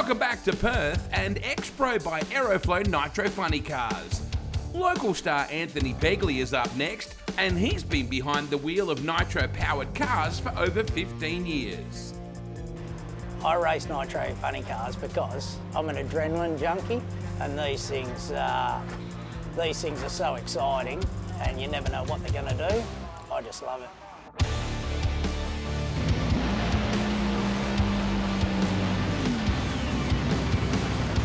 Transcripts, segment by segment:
Welcome back to Perth and X-Pro by Aeroflow Nitro Funny Cars. Local star Anthony Begley is up next, and he's been behind the wheel of Nitro-powered cars for over 15 years. I race Nitro funny cars because I'm an adrenaline junkie, and these things are so exciting, and you never know what they're going to do. I just love it.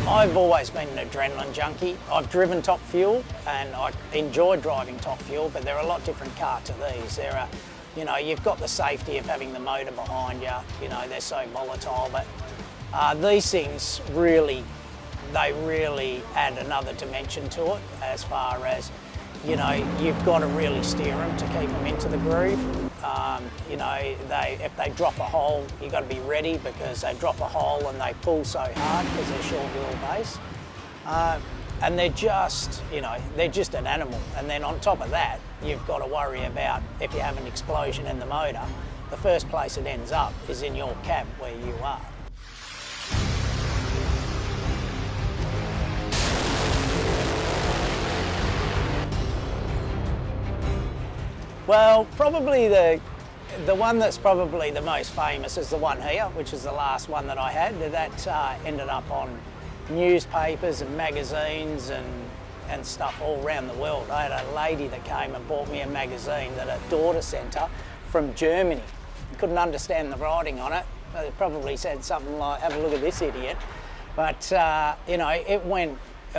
I've always been an adrenaline junkie. I've driven Top Fuel and I enjoy driving Top Fuel, but they're a lot different car to these. There are, you know, you've got the safety of having the motor behind you, you know, they're so volatile, but these things really add another dimension to it as far as, you know, you've got to really steer them to keep them into the groove. You know, if they drop a hole, you've got to be ready because they drop a hole and they pull so hard because they're short wheelbase. And they're just, you know, they're just an animal. And then on top of that, you've got to worry about if you have an explosion in the motor, the first place it ends up is in your cab where you are. Well, probably the one that's probably the most famous is the one here, which is the last one that I had. That ended up on newspapers and magazines and stuff all around the world. I had a lady that came and bought me a magazine that her daughter sent her from Germany. Couldn't understand the writing on it. It probably said something like, "Have a look at this idiot." But you know, it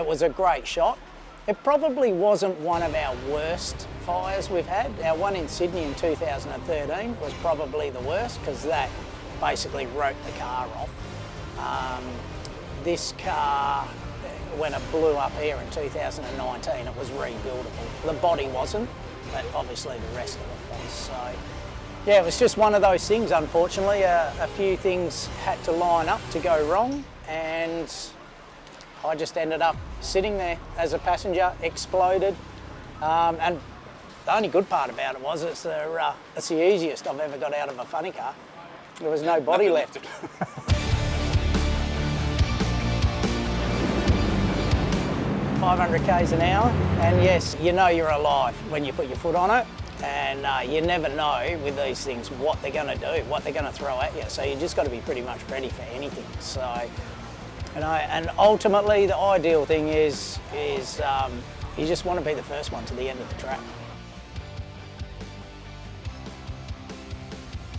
was a great shot. It probably wasn't one of our worst fires we've had. Our one in Sydney in 2013 was probably the worst because that basically wrote the car off. This car, when it blew up here in 2019, it was rebuildable. The body wasn't, but obviously the rest of it was. So, yeah, it was just one of those things, unfortunately. A few things had to line up to go wrong, and I just ended up sitting there as a passenger, exploded, and the only good part about it was it's the easiest I've ever got out of a funny car. There was no body left. 500 k's an hour, and yes, you know you're alive when you put your foot on it, and you never know with these things what they're going to do, what they're going to throw at you, so you just got to be pretty much ready for anything. So. And ultimately, the ideal thing is you just want to be the first one to the end of the track.